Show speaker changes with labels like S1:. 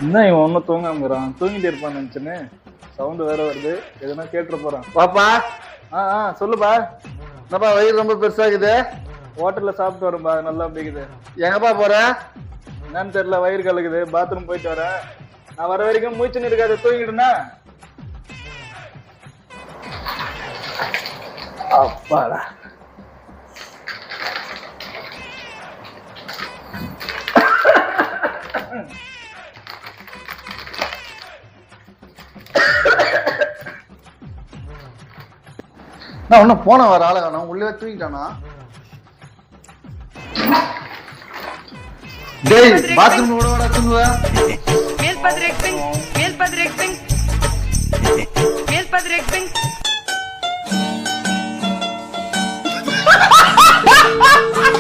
S1: என்ன இவன் ஒன்னும் தூங்காம தூங்கிட்டு இருப்பான்னு நினைச்சுன்னு சவுண்ட் வேற வருது. எதுனா கேட்டு போறான். பாப்பா சொல்லுப்பா.
S2: என்னப்பா வயிறு ரொம்ப பெருசாகுது?
S1: ஹோட்டல்ல சாப்பிட்டு வரேன்பா, நல்லா பிடிக்குது.
S2: எங்கப்பா போற?
S1: என்னன்னு தெரியல, வயிறு கலக்குது, பாத்ரூம் போயிட்டு வரேன். நான் வர வரைக்கும் மூச்சுன்னு இருக்காது, தூங்கிடுனா. அப்பாடா.
S2: நான் ஒன்னும் போன வர ஆள காணோம், உள்ளே தூங்கிட்டானா? டேய் பாத்ரூம் ஓட ஓட தூங்குவ.
S3: மேல் பத்ரேக் சிங்